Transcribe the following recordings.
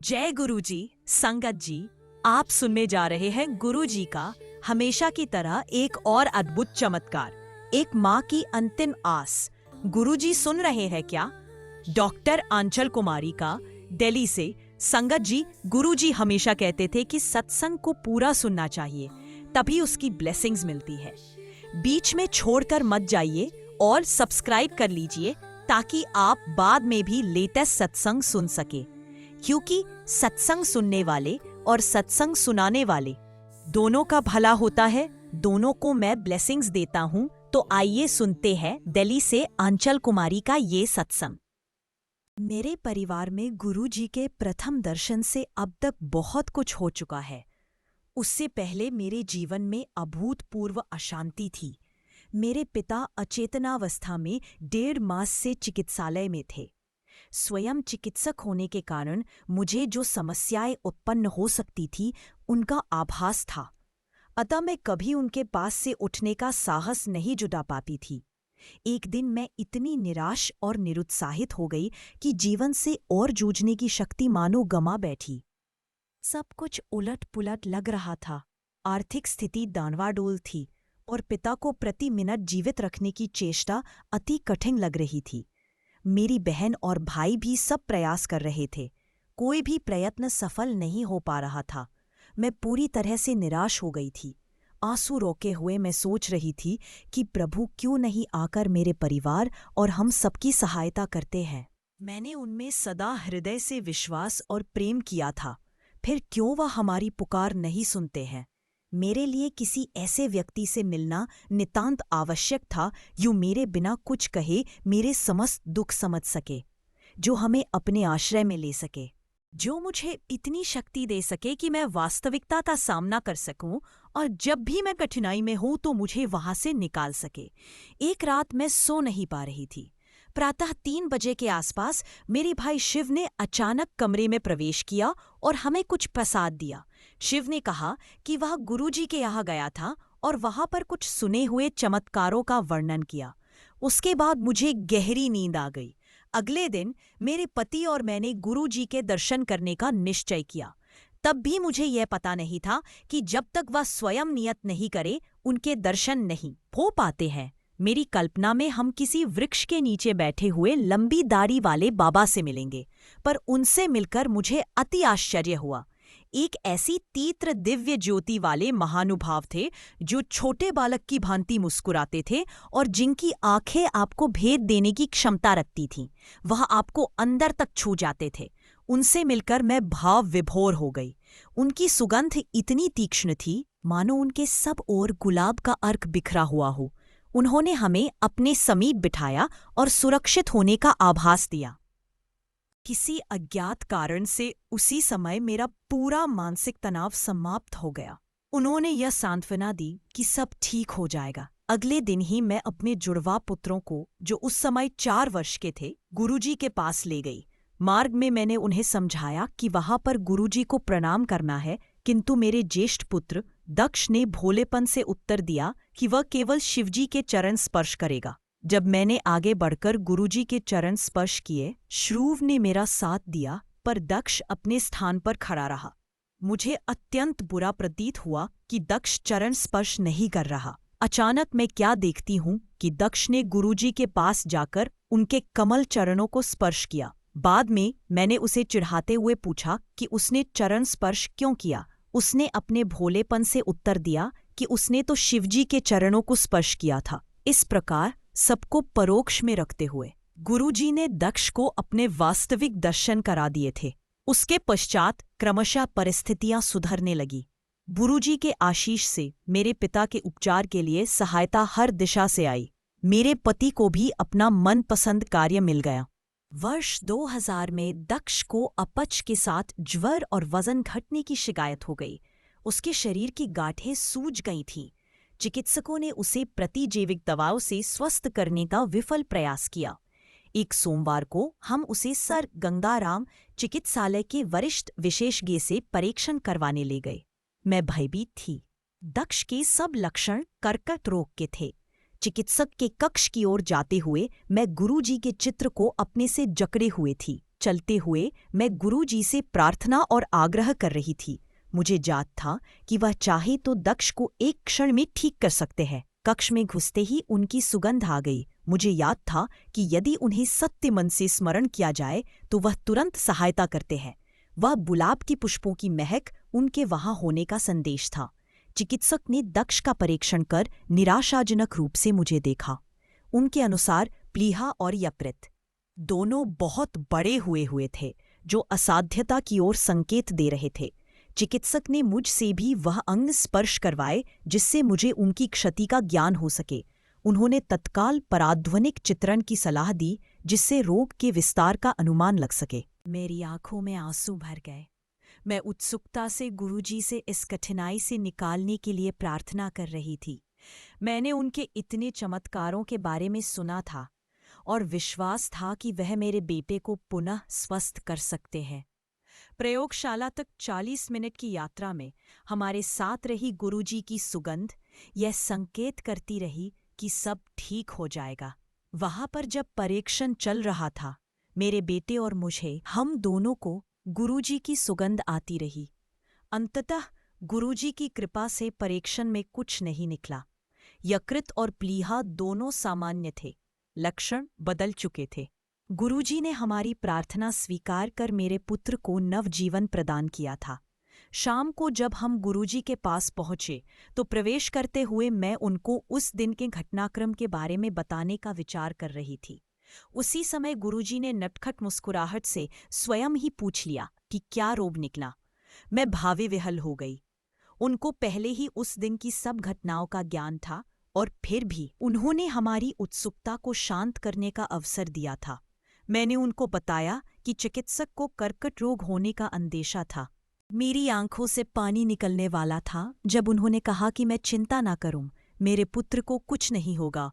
जय गुरुजी। संगत जी, आप सुनने जा रहे हैं गुरुजी का हमेशा की तरह एक और अद्भुत चमत्कार, एक माँ की अंतिम आस। गुरुजी सुन रहे हैं क्या? डॉक्टर आंचल कुमारी का, दिल्ली से। संगत जी, गुरुजी हमेशा कहते थे कि सत्संग को पूरा सुनना चाहिए, तभी उसकी ब्लेसिंग्स मिलती है। बीच में छोड़कर मत जाइए और सब्सक्राइब कर लीजिए ताकि आप बाद में भी लेटेस्ट सत्संग सुन सके, क्योंकि सत्संग सुनने वाले और सत्संग सुनाने वाले दोनों का भला होता है। दोनों को मैं ब्लेसिंग्स देता हूँ। तो आइए सुनते हैं दिल्ली से आंचल कुमारी का ये सत्संग। मेरे परिवार में गुरुजी के प्रथम दर्शन से अब तक बहुत कुछ हो चुका है। उससे पहले मेरे जीवन में अभूतपूर्व अशांति थी। मेरे पिता अचेतनावस्था में 1.5 मास से चिकित्सालय में थे। स्वयं चिकित्सक होने के कारण मुझे जो समस्याएं उत्पन्न हो सकती थी उनका आभास था, अतः मैं कभी उनके पास से उठने का साहस नहीं जुटा पाती थी। एक दिन मैं इतनी निराश और निरुत्साहित हो गई कि जीवन से और जूझने की शक्ति मानो गंवा बैठी। सब कुछ उलट पुलट लग रहा था। आर्थिक स्थिति डांवाडोल थी और पिता को प्रति मिनट जीवित रखने की चेष्टा अति कठिन लग रही थी। मेरी बहन और भाई भी सब प्रयास कर रहे थे, कोई भी प्रयत्न सफल नहीं हो पा रहा था। मैं पूरी तरह से निराश हो गई थी। आंसू रोके हुए मैं सोच रही थी कि प्रभु क्यों नहीं आकर मेरे परिवार और हम सबकी सहायता करते हैं। मैंने उनमें सदा हृदय से विश्वास और प्रेम किया था, फिर क्यों वह हमारी पुकार नहीं सुनते हैं। मेरे लिए किसी ऐसे व्यक्ति से मिलना नितांत आवश्यक था जो मेरे बिना कुछ कहे मेरे समस्त दुख समझ सके, जो हमें अपने आश्रय में ले सके, जो मुझे इतनी शक्ति दे सके कि मैं वास्तविकता का सामना कर सकूं और जब भी मैं कठिनाई में हूं तो मुझे वहां से निकाल सके। एक रात मैं सो नहीं पा रही थी। प्रातः 3 बजे के आसपास मेरे भाई शिव ने अचानक कमरे में प्रवेश किया और हमें कुछ प्रसाद दिया। शिव ने कहा कि वह गुरुजी के यहाँ गया था और वहां पर कुछ सुने हुए चमत्कारों का वर्णन किया। उसके बाद मुझे गहरी नींद आ गई। अगले दिन मेरे पति और मैंने गुरुजी के दर्शन करने का निश्चय किया। तब भी मुझे यह पता नहीं था कि जब तक वह स्वयं नियत नहीं करे उनके दर्शन नहीं हो पाते हैं। मेरी कल्पना में हम किसी वृक्ष के नीचे बैठे हुए लंबी दाढ़ी वाले बाबा से मिलेंगे, पर उनसे मिलकर मुझे अति आश्चर्य हुआ। एक ऐसी तीव्र दिव्य ज्योति वाले महानुभाव थे जो छोटे बालक की भांति मुस्कुराते थे और जिनकी आंखें आपको भेद देने की क्षमता रखती थीं। वह आपको अंदर तक छू जाते थे। उनसे मिलकर मैं भाव विभोर हो गई। उनकी सुगंध इतनी तीक्ष्ण थी मानो उनके सब ओर गुलाब का अर्क बिखरा हुआ हो। उन्होंने हमें अपने समीप बिठाया और सुरक्षित होने का आभास दिया। किसी अज्ञात कारण से उसी समय मेरा पूरा मानसिक तनाव समाप्त हो गया। उन्होंने यह सांत्वना दी कि सब ठीक हो जाएगा। अगले दिन ही मैं अपने जुड़वा पुत्रों को, जो उस समय 4 वर्ष के थे, गुरुजी के पास ले गई। मार्ग में मैंने उन्हें समझाया कि वहां पर गुरुजी को प्रणाम करना है, किंतु मेरे ज्येष्ठ पुत्र दक्ष ने भोलेपन से उत्तर दिया कि वह केवल शिवजी के चरण स्पर्श करेगा। जब मैंने आगे बढ़कर गुरुजी के चरण स्पर्श किए, श्रुव ने मेरा साथ दिया, पर दक्ष अपने स्थान पर खड़ा रहा। मुझे अत्यंत बुरा प्रतीत हुआ कि दक्ष चरण स्पर्श नहीं कर रहा। अचानक मैं क्या देखती हूँ कि दक्ष ने गुरुजी के पास जाकर उनके कमल चरणों को स्पर्श किया। बाद में मैंने उसे चिढ़ाते हुए पूछा कि उसने चरण स्पर्श क्यों किया। उसने अपने भोलेपन से उत्तर दिया कि उसने तो शिवजी के चरणों को स्पर्श किया था। इस प्रकार सबको परोक्ष में रखते हुए गुरुजी ने दक्ष को अपने वास्तविक दर्शन करा दिए थे। उसके पश्चात क्रमशः परिस्थितियां सुधरने लगी। गुरुजी के आशीष से मेरे पिता के उपचार के लिए सहायता हर दिशा से आई। मेरे पति को भी अपना मनपसंद कार्य मिल गया। वर्ष 2000 में दक्ष को अपच के साथ ज्वर और वजन घटने की शिकायत हो गई। उसके शरीर की गांठें सूज गई थीं। चिकित्सकों ने उसे प्रतिजैविक दवाओं से स्वस्थ करने का विफल प्रयास किया। एक सोमवार को हम उसे सर गंगाराम चिकित्सालय के वरिष्ठ विशेषज्ञ से परीक्षण करवाने ले गए। मैं भयभीत थी। दक्ष के सब लक्षण कर्कट रोग के थे। चिकित्सक के कक्ष की ओर जाते हुए मैं गुरुजी के चित्र को अपने से जकड़े हुए थी। चलते हुए मैं गुरुजी से प्रार्थना और आग्रह कर रही थी। मुझे याद था कि वह चाहे तो दक्ष को एक क्षण में ठीक कर सकते हैं। कक्ष में घुसते ही उनकी सुगंध आ गई। मुझे याद था कि यदि उन्हें सत्य मन से स्मरण किया जाए तो वह तुरंत सहायता करते हैं। वह गुलाब की पुष्पों की महक उनके वहां होने का संदेश था। चिकित्सक ने दक्ष का परीक्षण कर निराशाजनक रूप से मुझे देखा। उनके अनुसार प्लीहा और यकृत दोनों बहुत बड़े हुए थे, जो असाध्यता की ओर संकेत दे रहे थे। चिकित्सक ने मुझसे भी वह अंग स्पर्श करवाए जिससे मुझे उनकी क्षति का ज्ञान हो सके। उन्होंने तत्काल पराध्वनिक चित्रण की सलाह दी जिससे रोग के विस्तार का अनुमान लग सके। मेरी आंखों में आंसू भर गए। मैं उत्सुकता से गुरुजी से इस कठिनाई से निकालने के लिए प्रार्थना कर रही थी। मैंने उनके इतने चमत्कारों के बारे में सुना था और विश्वास था कि वह मेरे बेटे को पुनः स्वस्थ कर सकते हैं। प्रयोगशाला तक 40 मिनट की यात्रा में हमारे साथ रही गुरुजी की सुगंध यह संकेत करती रही कि सब ठीक हो जाएगा। वहां पर जब परीक्षण चल रहा था, मेरे बेटे और मुझे, हम दोनों को गुरुजी की सुगंध आती रही। अंततः गुरुजी की कृपा से परीक्षण में कुछ नहीं निकला। यकृत और प्लीहा दोनों सामान्य थे, लक्षण बदल चुके थे। गुरुजी ने हमारी प्रार्थना स्वीकार कर मेरे पुत्र को नवजीवन प्रदान किया था। शाम को जब हम गुरुजी के पास पहुंचे तो प्रवेश करते हुए मैं उनको उस दिन के घटनाक्रम के बारे में बताने का विचार कर रही थी। उसी समय गुरुजी ने नटखट मुस्कुराहट से स्वयं ही पूछ लिया कि क्या रोग निकला। मैं भावे विह्वल हो गई। उनको पहले ही उस दिन की सब घटनाओं का ज्ञान था और फिर भी उन्होंने हमारी उत्सुकता को शांत करने का अवसर दिया था। मैंने उनको बताया कि चिकित्सक को कर्कट रोग होने का अंदेशा था। मेरी आंखों से पानी निकलने वाला था जब उन्होंने कहा कि मैं चिंता ना करूं, मेरे पुत्र को कुछ नहीं होगा।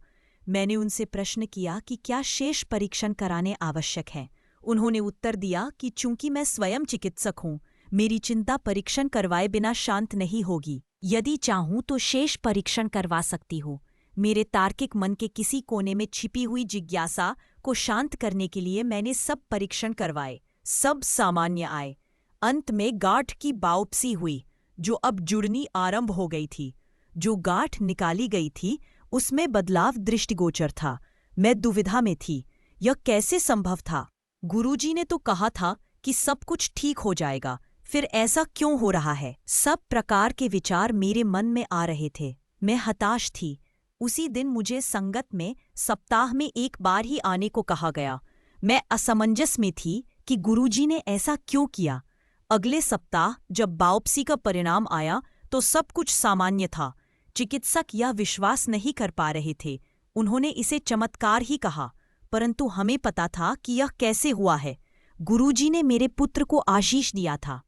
मैंने उनसे प्रश्न किया कि क्या शेष परीक्षण कराने आवश्यक हैं। उन्होंने उत्तर दिया कि चूंकि मैं स्वयं चिकित्सक हूं, मेरी चिंता परीक्षण करवाए बिना शांत नहीं होगी। यदि चाहूं तो शेष परीक्षण करवा सकती हूं। मेरे तार्किक मन के किसी कोने में छिपी हुई जिज्ञासा को शांत करने के लिए मैंने सब परीक्षण करवाए। सब सामान्य आए। अंत में गांठ की बायोप्सी हुई, जो अब जुड़नी आरंभ हो गई थी। जो गांठ निकाली गई थी उसमें बदलाव दृष्टिगोचर था। मैं दुविधा में थी, यह कैसे संभव था? गुरुजी ने तो कहा था कि सब कुछ ठीक हो जाएगा, फिर ऐसा क्यों हो रहा है? सब प्रकार के विचार मेरे मन में आ रहे थे। मैं हताश थी। उसी दिन मुझे संगत में सप्ताह में एक बार ही आने को कहा गया। मैं असमंजस में थी कि गुरुजी ने ऐसा क्यों किया। अगले सप्ताह जब बायोप्सी का परिणाम आया तो सब कुछ सामान्य था। चिकित्सक यह विश्वास नहीं कर पा रहे थे। उन्होंने इसे चमत्कार ही कहा, परंतु हमें पता था कि यह कैसे हुआ है। गुरुजी ने मेरे पुत्र को आशीष दिया था।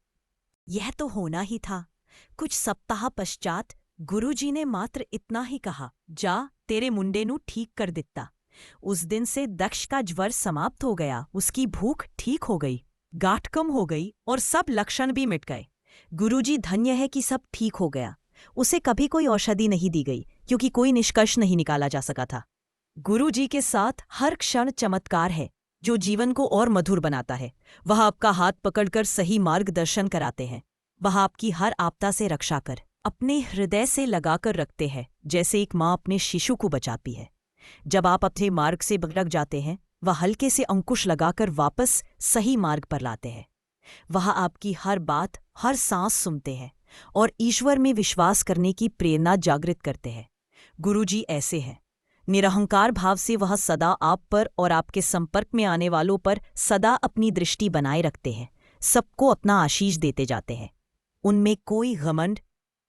यह तो होना ही था। कुछ सप्ताह पश्चात गुरुजी ने मात्र इतना ही कहा, जा तेरे मुंडे नू ठीक कर दिता। उस दिन से दक्ष का ज्वर समाप्त हो गया। उसकी भूख ठीक हो गई, गांठ कम हो गई और सब लक्षण भी मिट गए। गुरुजी धन्य है कि सब ठीक हो गया। उसे कभी कोई औषधि नहीं दी गई क्योंकि कोई निष्कर्ष नहीं निकाला जा सका था। गुरुजी के साथ हर क्षण चमत्कार है जो जीवन को और मधुर बनाता है। वह आपका हाथ पकड़कर सही मार्गदर्शन कराते हैं। वह आपकी हर आपदा से रक्षा कर अपने हृदय से लगाकर रखते हैं, जैसे एक माँ अपने शिशु को बचाती है। जब आप अपने मार्ग से भटक जाते हैं, वह हल्के से अंकुश लगाकर वापस सही मार्ग पर लाते हैं। वह आपकी हर बात, हर सांस सुनते हैं और ईश्वर में विश्वास करने की प्रेरणा जागृत करते हैं। गुरुजी ऐसे हैं। निरहंकार भाव से वह सदा आप पर और आपके संपर्क में आने वालों पर सदा अपनी दृष्टि बनाए रखते हैं। सबको अपना आशीष देते जाते हैं। उनमें कोई घमंड,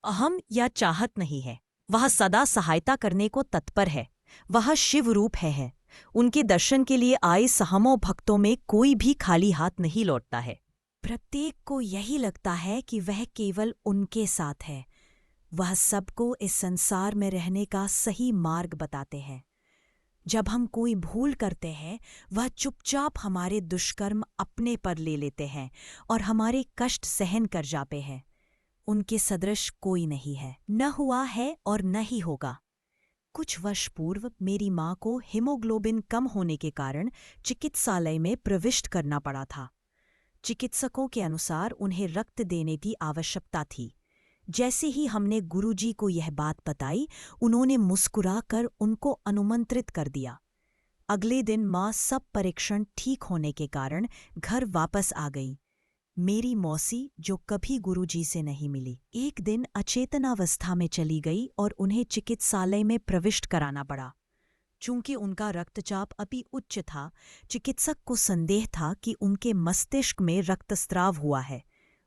अहम या चाहत नहीं है। वह सदा सहायता करने को तत्पर है। वह शिव रूप है। उनके दर्शन के लिए आए सहमों भक्तों में कोई भी खाली हाथ नहीं लौटता है। प्रत्येक को यही लगता है कि वह केवल उनके साथ है। वह सबको इस संसार में रहने का सही मार्ग बताते हैं। जब हम कोई भूल करते हैं, वह चुपचाप हमारे दुष्कर्म अपने पर ले लेते हैं और हमारे कष्ट सहन कर जाते हैं। उनके सदृश कोई नहीं है, न हुआ है और न ही होगा। कुछ वर्ष पूर्व मेरी माँ को हीमोग्लोबिन कम होने के कारण चिकित्सालय में प्रविष्ट करना पड़ा था। चिकित्सकों के अनुसार उन्हें रक्त देने की आवश्यकता थी। जैसे ही हमने गुरुजी को यह बात बताई, उन्होंने मुस्कुराकर उनको अनुमंत्रित कर दिया। अगले दिन माँ सब परीक्षण ठीक होने के कारण घर वापस आ गई। मेरी मौसी, जो कभी गुरुजी से नहीं मिली, एक दिन अचेतनावस्था में चली गई और उन्हें चिकित्सालय में प्रविष्ट कराना पड़ा। चूंकि उनका रक्तचाप अति उच्च था, चिकित्सक को संदेह था कि उनके मस्तिष्क में रक्तस्राव हुआ है।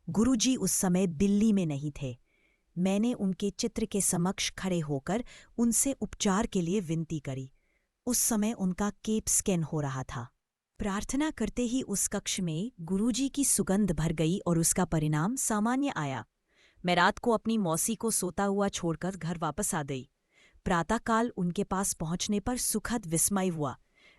गुरुजी उस समय दिल्ली में नहीं थे। मैंने उनके चित्र के समक्ष खड़े होकर उनसे उपचार के लिए विनती करी। उस समय उनका केप स्कैन हो रहा था। प्रार्थना करते ही उस कक्ष में गुरुजी की सुगंध भर गई और उसका परिणाम सामान्य आया। मैं रात को अपनी मौसी को सोता हुआ छोड़कर घर वापस आ गई। प्रातःकाल उनके पास पहुंचने पर सुखद विस्मय हुआ।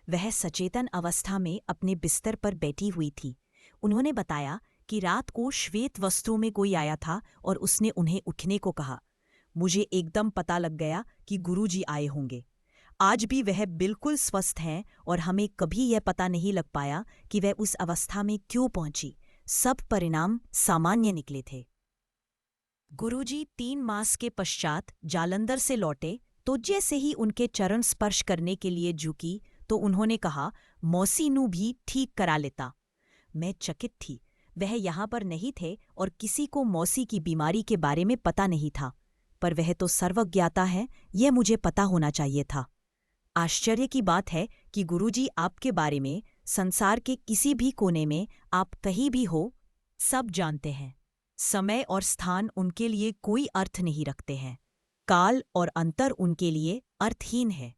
वह सचेतन अवस्था में अपने बिस्तर पर बैठी हुई थी। उन्होंने बताया कि रात को श्वेत वस्त्रों में कोई आया था और उसने उन्हें उठने को कहा। मुझे एकदम पता लग गया कि गुरुजी आए होंगे। आज भी वह बिल्कुल स्वस्थ हैं और हमें कभी यह पता नहीं लग पाया कि वह उस अवस्था में क्यों पहुंची। सब परिणाम सामान्य निकले थे। गुरुजी 3 मास के पश्चात जालंधर से लौटे तो जैसे ही उनके चरण स्पर्श करने के लिए झुकी तो उन्होंने कहा, मौसी नू भी ठीक करा लेता। मैं चकित थी। वह यहाँ पर नहीं थे और किसी को मौसी की बीमारी के बारे में पता नहीं था, पर वह तो सर्वज्ञाता है, यह मुझे पता होना चाहिए था। आश्चर्य की बात है कि गुरुजी आपके बारे में संसार के किसी भी कोने में आप कहीं भी हो, सब जानते हैं। समय और स्थान उनके लिए कोई अर्थ नहीं रखते हैं। काल और अंतर उनके लिए अर्थहीन है।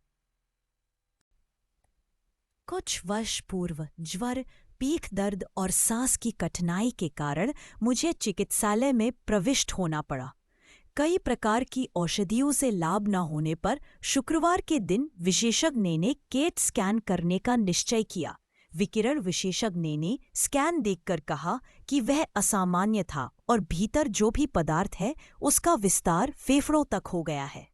कुछ वर्ष पूर्व ज्वर, पीठ दर्द और सांस की कठिनाई के कारण मुझे चिकित्सालय में प्रविष्ट होना पड़ा। कई प्रकार की औषधियों से लाभ न होने पर शुक्रवार के दिन विशेषज्ञ ने केट स्कैन करने का निश्चय किया। विकिरण विशेषज्ञ ने स्कैन देखकर कहा कि वह असामान्य था और भीतर जो भी पदार्थ है उसका विस्तार फेफड़ों तक हो गया है।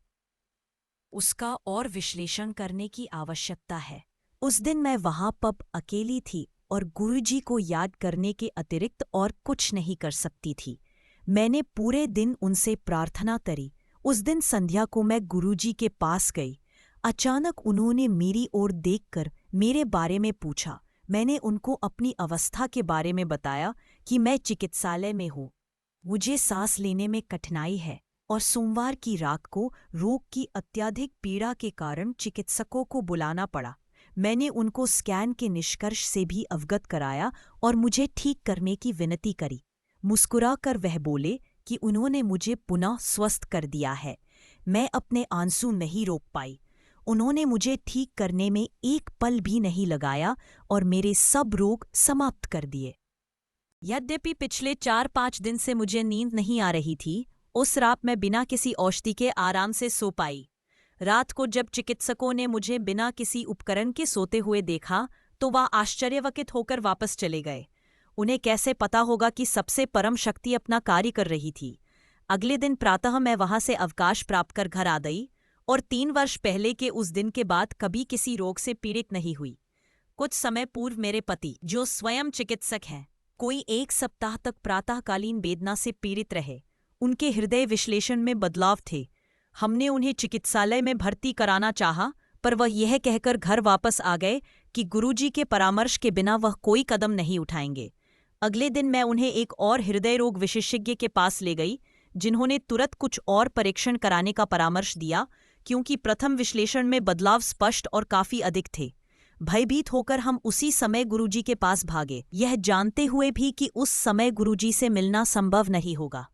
उसका और विश्लेषण करने की आवश्यकता है। उस दिन मैं वहां पब अकेली थी और गुरुजी को याद करने के अतिरिक्त और कुछ नहीं कर सकती थी। मैंने पूरे दिन उनसे प्रार्थना करी। उस दिन संध्या को मैं गुरुजी के पास गई। अचानक उन्होंने मेरी ओर देखकर मेरे बारे में पूछा। मैंने उनको अपनी अवस्था के बारे में बताया कि मैं चिकित्सालय में हूँ, मुझे सांस लेने में कठिनाई है और सोमवार की रात को रोग की अत्यधिक पीड़ा के कारण चिकित्सकों को बुलाना पड़ा। मैंने उनको स्कैन के निष्कर्ष से भी अवगत कराया और मुझे ठीक करने की विनती करी। मुस्कुराकर वह बोले कि उन्होंने मुझे पुनः स्वस्थ कर दिया है। मैं अपने आंसू नहीं रोक पाई। उन्होंने मुझे ठीक करने में एक पल भी नहीं लगाया और मेरे सब रोग समाप्त कर दिए। यद्यपि पिछले 4-5 दिन से मुझे नींद नहीं आ रही थी, उस रात मैं बिना किसी औषधि के आराम से सो पाई। रात को जब चिकित्सकों ने मुझे बिना किसी उपकरण के सोते हुए देखा तो वह आश्चर्यचकित होकर वापस चले गए। उन्हें कैसे पता होगा कि सबसे परम शक्ति अपना कार्य कर रही थी। अगले दिन प्रातः मैं वहां से अवकाश प्राप्त कर घर आ गई और 3 वर्ष पहले के उस दिन के बाद कभी किसी रोग से पीड़ित नहीं हुई। कुछ समय पूर्व मेरे पति, जो स्वयं चिकित्सक हैं, कोई 1 सप्ताह तक प्रातःकालीन वेदना से पीड़ित रहे। उनके हृदय विश्लेषण में बदलाव थे। हमने उन्हें चिकित्सालय में भर्ती कराना चाहा, पर वह यह कहकर घर वापस आ गए कि गुरुजी के परामर्श के बिना वह कोई कदम नहीं उठाएंगे। अगले दिन मैं उन्हें एक और हृदय रोग विशेषज्ञ के पास ले गई, जिन्होंने तुरंत कुछ और परीक्षण कराने का परामर्श दिया, क्योंकि प्रथम विश्लेषण में बदलाव स्पष्ट और काफी अधिक थे। भयभीत होकर हम उसी समय गुरुजी के पास भागे, यह जानते हुए भी कि उस समय गुरुजी से मिलना संभव नहीं होगा।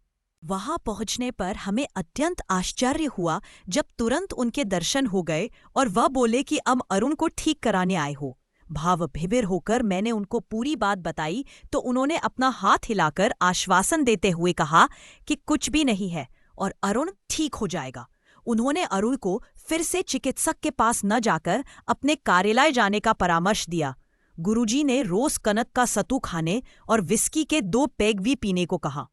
वहां पहुंचने पर हमें अत्यंत आश्चर्य हुआ जब तुरंत उनके दर्शन हो गए और वह बोले कि अब अरुण को ठीक कराने आए हो। भावभिभीर होकर मैंने उनको पूरी बात बताई तो उन्होंने अपना हाथ हिलाकर आश्वासन देते हुए कहा कि कुछ भी नहीं है और अरुण ठीक हो जाएगा। उन्होंने अरुण को फिर से चिकित्सक के पास न जाकर अपने कार्यालय जाने का परामर्श दिया। गुरुजी ने रोज कनक का सत्तू खाने और विस्की के 2 पैग भी पीने को कहा।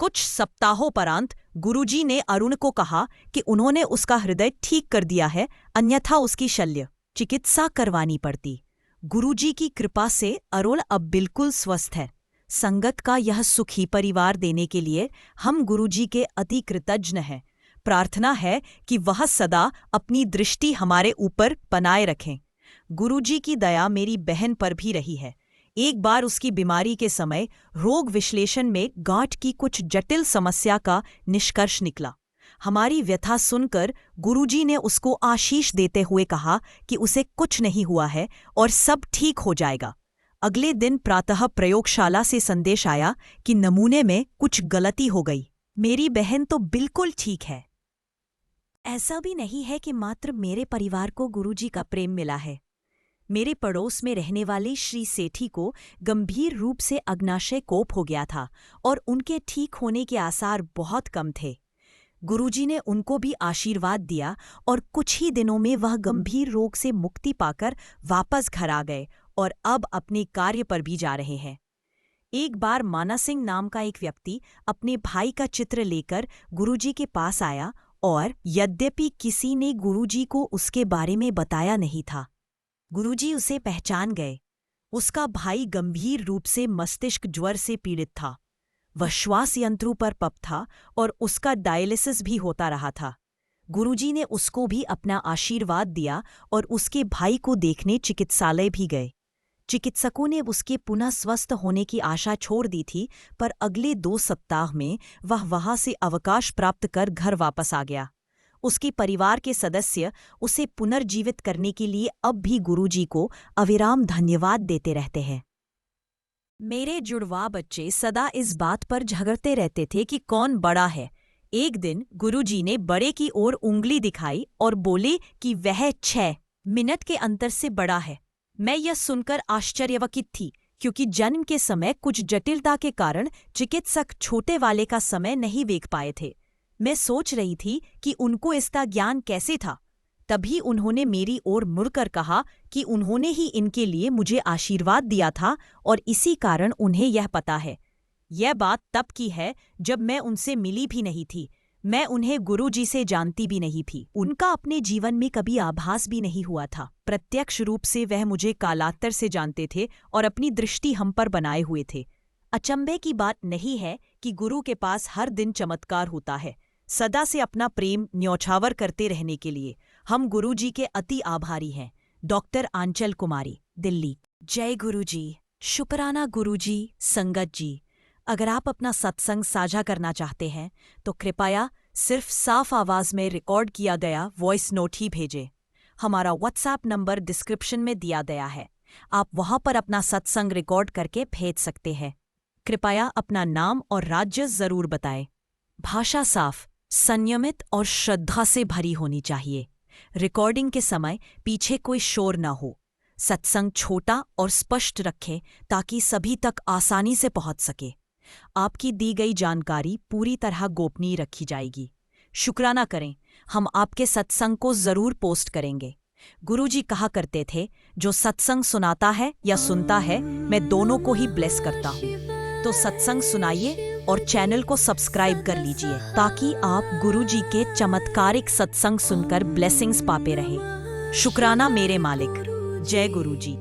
कुछ सप्ताहों परांत गुरुजी ने अरुण को कहा कि उन्होंने उसका हृदय ठीक कर दिया है, अन्यथा उसकी शल्य चिकित्सा करवानी पड़ती। गुरुजी की कृपा से अरुण अब बिल्कुल स्वस्थ है। संगत का यह सुखी परिवार देने के लिए हम गुरुजी के अति कृतज्ञ हैं। प्रार्थना है कि वह सदा अपनी दृष्टि हमारे ऊपर बनाए रखें। गुरुजी की दया मेरी बहन पर भी रही है। एक बार उसकी बीमारी के समय रोग विश्लेषण में गांठ की कुछ जटिल समस्या का निष्कर्ष निकला। हमारी व्यथा सुनकर गुरुजी ने उसको आशीष देते हुए कहा कि उसे कुछ नहीं हुआ है और सब ठीक हो जाएगा। अगले दिन प्रातः प्रयोगशाला से संदेश आया कि नमूने में कुछ गलती हो गई। मेरी बहन तो बिल्कुल ठीक है। ऐसा भी नहीं है कि मात्र मेरे परिवार को गुरुजी का प्रेम मिला है। मेरे पड़ोस में रहने वाले श्री सेठी को गंभीर रूप से अग्नाशय कोप हो गया था और उनके ठीक होने के आसार बहुत कम थे। गुरुजी ने उनको भी आशीर्वाद दिया और कुछ ही दिनों में वह गंभीर रोग से मुक्ति पाकर वापस घर आ गए और अब अपने कार्य पर भी जा रहे हैं। एक बार माना सिंह नाम का एक व्यक्ति अपने भाई का चित्र लेकर गुरुजी के पास आया और यद्यपि किसी ने गुरुजी को उसके बारे में बताया नहीं था, गुरुजी उसे पहचान गए। उसका भाई गंभीर रूप से मस्तिष्क ज्वर से पीड़ित था। वह श्वास यंत्रों पर पप था और उसका डायलिसिस भी होता रहा था। गुरुजी ने उसको भी अपना आशीर्वाद दिया और उसके भाई को देखने चिकित्सालय भी गए। चिकित्सकों ने उसके पुनः स्वस्थ होने की आशा छोड़ दी थी, पर अगले 2 सप्ताह में वह वहां से अवकाश प्राप्त कर घर वापस आ गया। उसके परिवार के सदस्य उसे पुनर्जीवित करने के लिए अब भी गुरुजी को अविराम धन्यवाद देते रहते हैं। मेरे जुड़वा बच्चे सदा इस बात पर झगड़ते रहते थे कि कौन बड़ा है। एक दिन गुरुजी ने बड़े की ओर उंगली दिखाई और बोले कि वह 6 मिनट के अंतर से बड़ा है। मैं यह सुनकर आश्चर्यचकित थी, क्योंकि जन्म के समय कुछ जटिलता के कारण चिकित्सक छोटे वाले का समय नहीं देख पाए थे। मैं सोच रही थी कि उनको इसका ज्ञान कैसे था। तभी उन्होंने मेरी ओर मुड़कर कहा कि उन्होंने ही इनके लिए मुझे आशीर्वाद दिया था और इसी कारण उन्हें यह पता है। यह बात तब की है जब मैं उनसे मिली भी नहीं थी। मैं उन्हें गुरुजी से जानती भी नहीं थी। उनका अपने जीवन में कभी आभास भी नहीं हुआ था। प्रत्यक्ष रूप से वह मुझे कालांतर से जानते थे और अपनी दृष्टि हम पर बनाए हुए थे। अचंभे की बात नहीं है कि गुरु के पास हर दिन चमत्कार होता है। सदा से अपना प्रेम न्यौछावर करते रहने के लिए हम गुरुजी के अति आभारी हैं। डॉक्टर आंचल कुमारी, दिल्ली। जय गुरुजी। शुक्राना गुरुजी। संगत जी, अगर आप अपना सत्संग साझा करना चाहते हैं तो कृपया सिर्फ साफ आवाज में रिकॉर्ड किया गया वॉइस नोट ही भेजें। हमारा व्हाट्सएप नंबर डिस्क्रिप्शन में दिया गया है। आप वहां पर अपना सत्संग रिकॉर्ड करके भेज सकते हैं। कृपया अपना नाम और राज्य जरूर बताएं। भाषा साफ, संयमित और श्रद्धा से भरी होनी चाहिए। रिकॉर्डिंग के समय पीछे कोई शोर न हो। सत्संग छोटा और स्पष्ट रखें ताकि सभी तक आसानी से पहुंच सके। आपकी दी गई जानकारी पूरी तरह गोपनीय रखी जाएगी। शुक्राना करें, हम आपके सत्संग को जरूर पोस्ट करेंगे। गुरुजी कहा करते थे, जो सत्संग सुनाता है या सुनता है, मैं दोनों को ही ब्लेस करता हूँ। तो सत्संग सुनाइए और चैनल को सब्सक्राइब कर लीजिए ताकि आप गुरुजी के चमत्कारिक सत्संग सुनकर ब्लेसिंग्स पाते रहें। शुक्राना मेरे मालिक। जय गुरुजी।